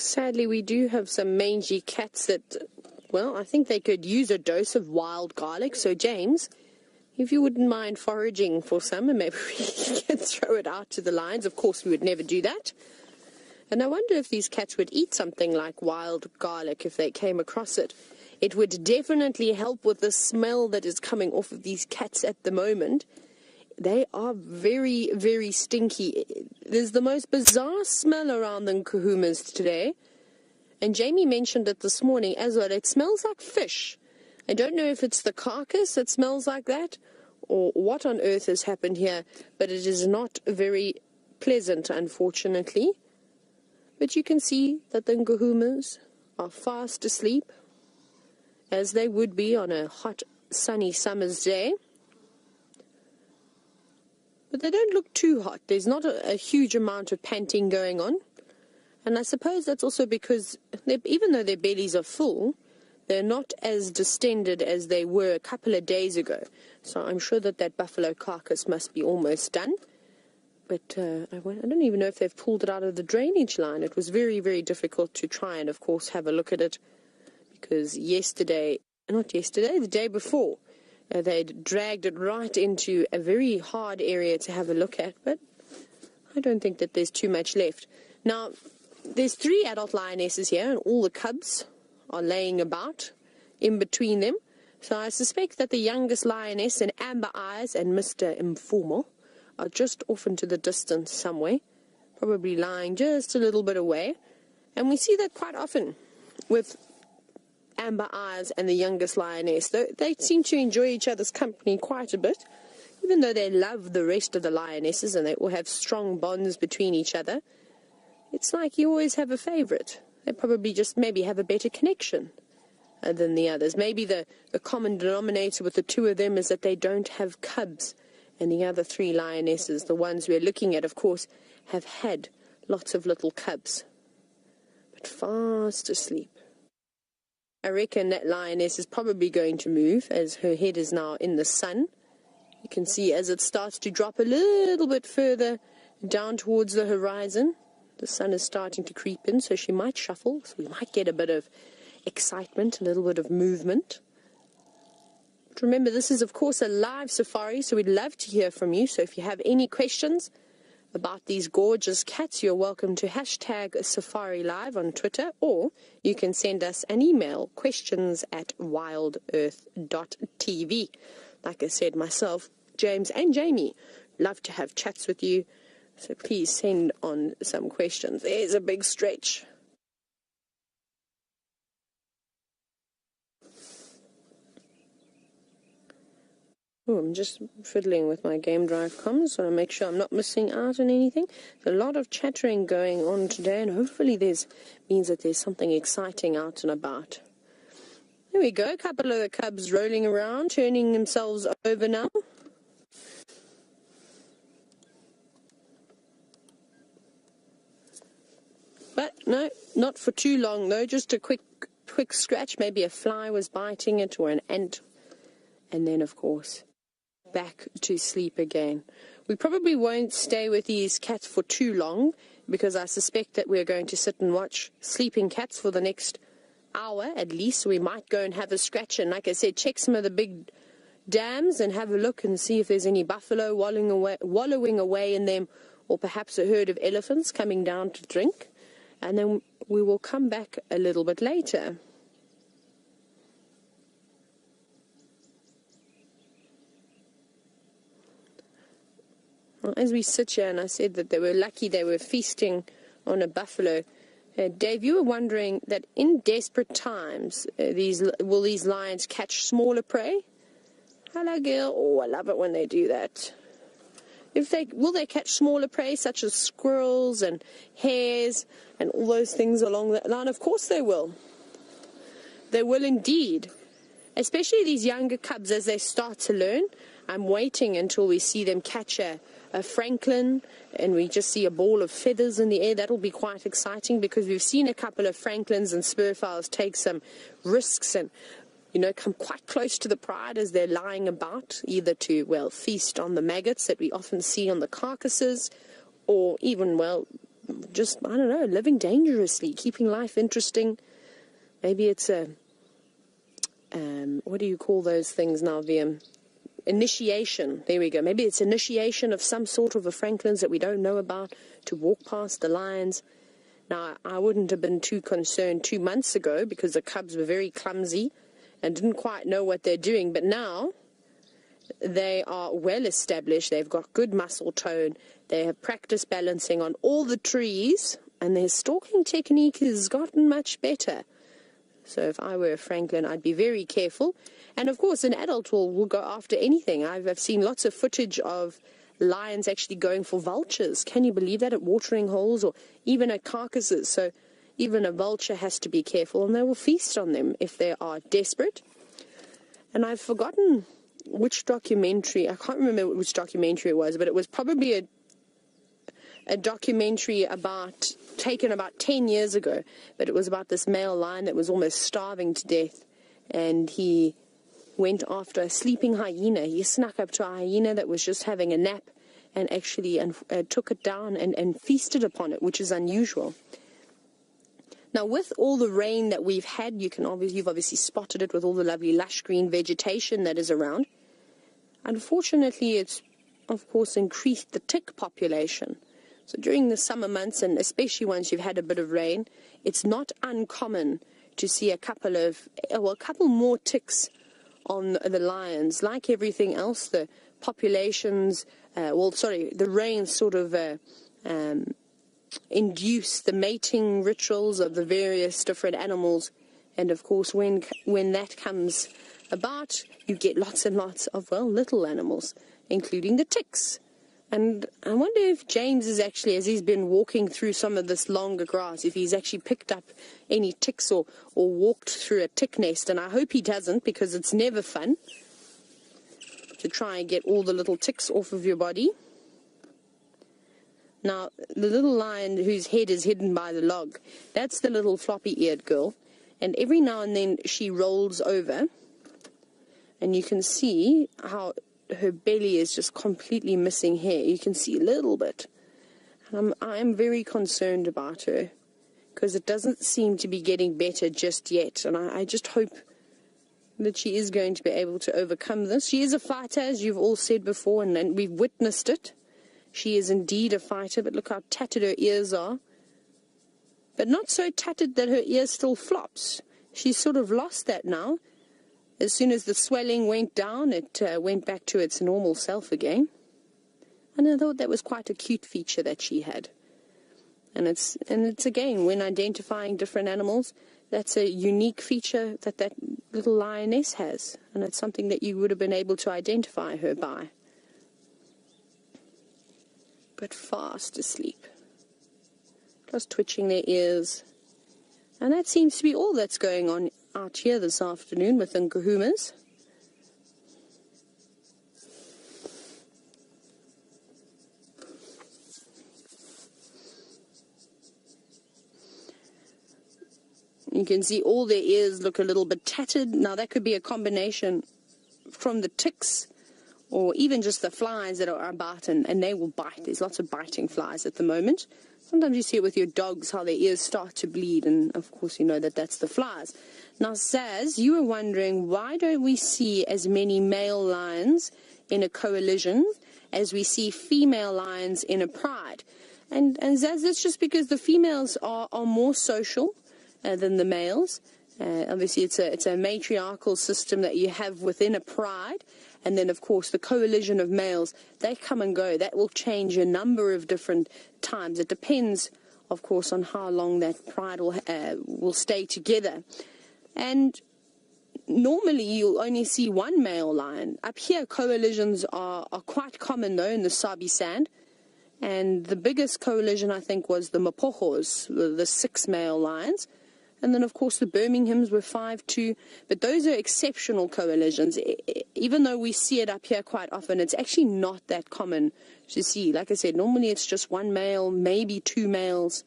Sadly, we do have some mangy cats that, well, I think they could use a dose of wild garlic. So, James, if you wouldn't mind foraging for some, and maybe we can throw it out to the lions. Of course, we would never do that. And I wonder if these cats would eat something like wild garlic if they came across it. It would definitely help with the smell that is coming off of these cats at the moment. They are very, very stinky. There's the most bizarre smell around the Nkuhumas today. And Jamie mentioned it this morning as well. It smells like fish. I don't know if it's the carcass that smells like that or what on earth has happened here, but it is not very pleasant, unfortunately. But you can see that the Nkuhumas are fast asleep, as they would be on a hot, sunny summer's day. But they don't look too hot. There's not a huge amount of panting going on. And I suppose that's also because even though their bellies are full, they're not as distended as they were a couple of days ago. So I'm sure that buffalo carcass must be almost done. But I don't even know if they've pulled it out of the drainage line. It was very, very difficult to try and, of course, have a look at it. Because the day before, they'd dragged it right into a very hard area to have a look at. But I don't think that there's too much left. Now, there's 3 adult lionesses here, and all the cubs are laying about in between them. So I suspect that the youngest lioness and Amber Eyes and Mr. Nkuhuma are just off into the distance somewhere, probably lying just a little bit away. And we see that quite often with Amber Eyes and the youngest lioness. They seem to enjoy each other's company quite a bit, even though they love the rest of the lionesses and they all have strong bonds between each other. It's like you always have a favorite. They probably just maybe have a better connection than the others. Maybe the common denominator with the 2 of them is that they don't have cubs. And the other 3 lionesses, the ones we're looking at, of course, have had lots of little cubs. But fast asleep. I reckon that lioness is probably going to move as her head is now in the sun. You can see as it starts to drop a little bit further down towards the horizon, the sun is starting to creep in, so she might shuffle. So we might get a bit of excitement, a little bit of movement. But remember, this is, of course, a live safari, so we'd love to hear from you. So if you have any questions about these gorgeous cats, you're welcome to hashtag Safari Live on Twitter, or you can send us an email, questions@wildearth.tv. Like I said, myself, James and Jamie love to have chats with you, so please send on some questions. There's a big stretch. Oh, I'm just fiddling with my game drive comms, so I make sure I'm not missing out on anything. There's a lot of chattering going on today, and hopefully means that there's something exciting out and about. There we go, a couple of the cubs rolling around, turning themselves over now. But no, not for too long though, just a quick scratch. Maybe a fly was biting it or an ant. And then, of course, back to sleep again. We probably won't stay with these cats for too long because I suspect that we're going to sit and watch sleeping cats for the next hour at least. We might go and have a scratch and, like I said, check some of the big dams and have a look and see if there's any buffalo wallowing away in them, or perhaps a herd of elephants coming down to drink. And then we will come back a little bit later. Well, as we sit here, and I said that they were lucky they were feasting on a buffalo. Dave, you were wondering that in desperate times, will these lions catch smaller prey? Hello, Gil. Oh, I love it when they do that. Will they catch smaller prey such as squirrels and hares and all those things along that line? Of course they will. They will indeed. Especially these younger cubs as they start to learn. I'm waiting until we see them catch a francolin and we just see a ball of feathers in the air. That'll be quite exciting because we've seen a couple of francolins and spurfowls take some risks and come quite close to the pride as they're lying about, either to, feast on the maggots that we often see on the carcasses, or even, just, I don't know, living dangerously, keeping life interesting. Maybe it's a, what do you call those things now, VM? Initiation. There we go. Maybe it's initiation of some sort of a Franklin's that we don't know about, to walk past the lions. Now, I wouldn't have been too concerned 2 months ago because the cubs were very clumsy and didn't quite know what they're doing. But now they are well established. They've got good muscle tone. They have practiced balancing on all the trees, and their stalking technique has gotten much better. So if I were a Franklin, I'd be very careful. And of course, an adult will go after anything. I've seen lots of footage of lions actually going for vultures. Can you believe that? At watering holes or even at carcasses. So even a vulture has to be careful, and they will feast on them if they are desperate. And I've forgotten which documentary, I can't remember which documentary it was, but it was probably a documentary taken about 10 years ago, but it was about this male lion that was almost starving to death, and he went after a sleeping hyena. He snuck up to a hyena that was just having a nap and actually took it down and feasted upon it, which is unusual. Now, with all the rain that we've had, you've obviously spotted it with all the lovely lush green vegetation that is around. Unfortunately, it's, of course, increased the tick population. So during the summer months, and especially once you've had a bit of rain, it's not uncommon to see a couple more ticks on the lions. Like everything else, the populations, the rain sort of induce the mating rituals of the various different animals. And of course, when that comes about, you get lots and lots of, little animals, including the ticks. And I wonder if James is actually, as he's been walking through some of this longer grass, if he's actually picked up any ticks or walked through a tick nest. And I hope he doesn't, because it's never fun to try and get all the little ticks off of your body. Now, the little lion whose head is hidden by the log, that's the little floppy-eared girl. And every now and then she rolls over, and you can see how her belly is just completely missing hair. You can see a little bit. And I'm very concerned about her, because it doesn't seem to be getting better just yet. And I just hope that she is going to be able to overcome this. She is a fighter, as you've all said before, and we've witnessed it. She is indeed a fighter, but look how tattered her ears are. But not so tattered that her ear still flops. She's sort of lost that now. As soon as the swelling went down, it went back to its normal self again. And I thought that was quite a cute feature that she had. And it's again, when identifying different animals, that's a unique feature that little lioness has. And it's something that you would have been able to identify her by. But fast asleep. Just twitching their ears. And that seems to be all that's going on out here this afternoon with the Nkuhumas. You can see all their ears look a little bit tattered. Now that could be a combination from the ticks or even just the flies that are about, and they will bite. There's lots of biting flies at the moment. Sometimes you see it with your dogs, how their ears start to bleed, and of course you know that that's the flies. Now, Saz, you were wondering, why don't we see as many male lions in a coalition as we see female lions in a pride? And Zaz, that's just because the females are more social than the males. Obviously, it's a matriarchal system that you have within a pride. And then, of course, the coalition of males, they come and go. That will change a number of different times. It depends, of course, on how long that pride will stay together. And normally, you'll only see one male lion. Up here, coalitions are quite common, though, in the Sabi Sand. And the biggest coalition, I think, was the Mapohos, the 6 male lions. And then, of course, the Birminghams were 5-2. But those are exceptional coalitions. Even though we see it up here quite often, it's actually not that common to see. Like I said, normally it's just one male, maybe 2 males.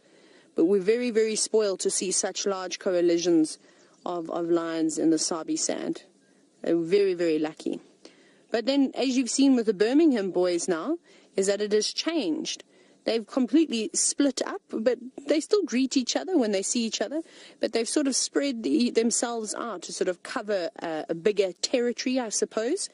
But we're very, very spoiled to see such large coalitions of lions in the Sabi Sand. They're very, very lucky. But then, as you've seen with the Birmingham boys now, is that it has changed. They've completely split up, but they still greet each other when they see each other. But they've sort of spread themselves out to sort of cover a bigger territory, I suppose.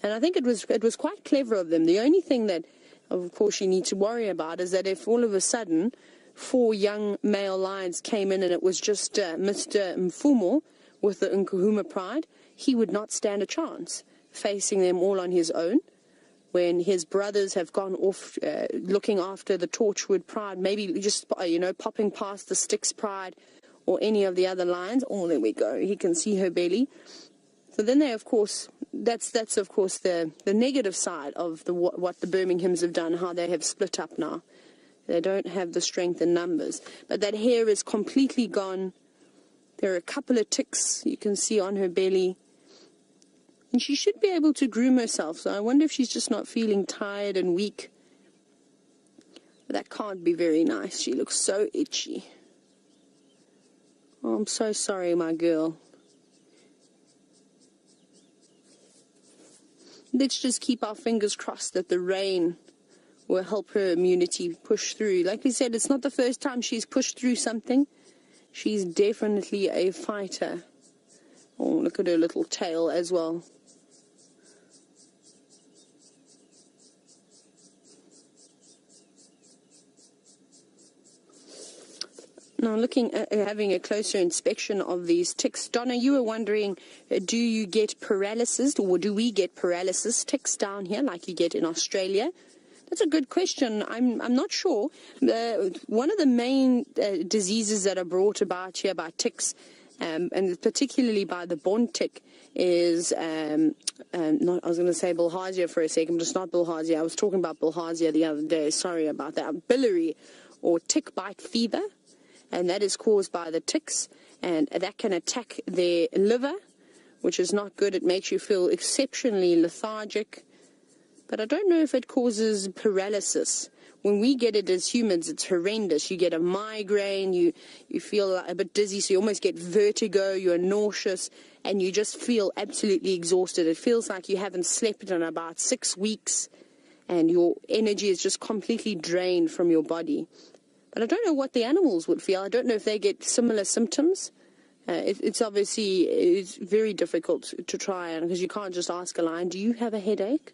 And I think it was quite clever of them. The only thing that, of course, you need to worry about is that if all of a sudden 4 young male lions came in and it was just Mr. Mfumo with the Nkuhuma pride, he would not stand a chance facing them all on his own. When his brothers have gone off looking after the Torchwood pride, maybe just, popping past the Styx pride or any of the other lions. Oh, there we go. He can see her belly. So then they, of course, that's of course the negative side of what the Birminghams have done, how they have split up now. They don't have the strength in numbers. But that hair is completely gone. There are a couple of ticks you can see on her belly. And she should be able to groom herself, so I wonder if she's just not feeling tired and weak. But that can't be very nice. She looks so itchy. Oh, I'm so sorry, my girl. Let's just keep our fingers crossed that the rain will help her immunity push through. Like we said, it's not the first time she's pushed through something. She's definitely a fighter. Oh, look at her little tail as well. Now, looking at having a closer inspection of these ticks, Donna, you were wondering, do you get paralysis, or do we get paralysis ticks down here like you get in Australia? That's a good question. I'm not sure. One of the main diseases that are brought about here by ticks, and particularly by the bond tick, is I was going to say bilharzia for a second, but it's not bilharzia. I was talking about bilharzia the other day. Sorry about that. Biliary or tick bite fever. And that is caused by the ticks, and that can attack their liver, which is not good. It makes you feel exceptionally lethargic. But I don't know if it causes paralysis. When we get it as humans, it's horrendous. You get a migraine, you feel a bit dizzy, so you almost get vertigo, you're nauseous, and you just feel absolutely exhausted. It feels like you haven't slept in about 6 weeks, and your energy is just completely drained from your body. But I don't know what the animals would feel. I don't know if they get similar symptoms. It's very difficult to try, because you can't just ask a lion, do you have a headache?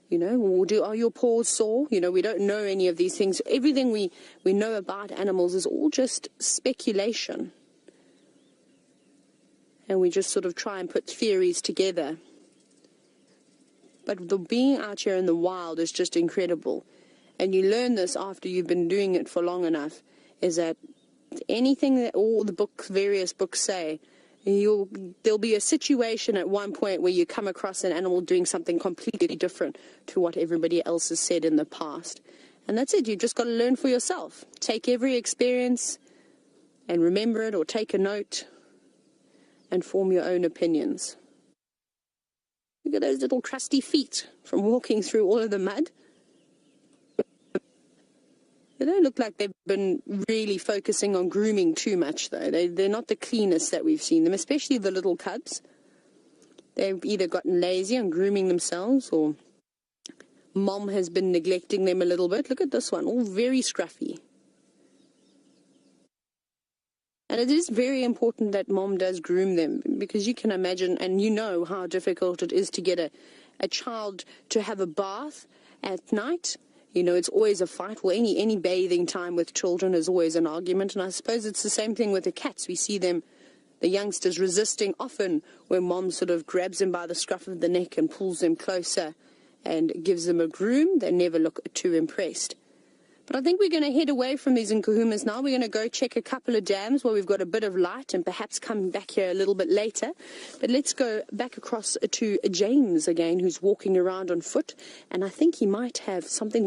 Or are your paws sore? We don't know any of these things. Everything we know about animals is all just speculation. And we just sort of try and put theories together. But the being out here in the wild is just incredible. And you learn this after you've been doing it for long enough, is that anything that all the various books say, there'll be a situation at one point where you come across an animal doing something completely different to what everybody else has said in the past. And that's it. You've just got to learn for yourself. Take every experience and remember it, or take a note and form your own opinions. Look at those little crusty feet from walking through all of the mud. They don't look like they've been really focusing on grooming too much, though. They're not the cleanest that we've seen them, especially the little cubs. They've either gotten lazy on grooming themselves, or mom has been neglecting them a little bit. Look at this one, all very scruffy. And it is very important that mom does groom them, because you can imagine, and you know how difficult it is to get a child to have a bath at night. It's always a fight. Well, any bathing time with children is always an argument. And I suppose it's the same thing with the cats. We see them, the youngsters, resisting often when mom sort of grabs them by the scruff of the neck and pulls them closer and gives them a groom. They never look too impressed. But I think we're going to head away from these Nkuhumas now. We're going to go check a couple of dams where we've got a bit of light, and perhaps come back here a little bit later. But let's go back across to James again, who's walking around on foot. And I think he might have something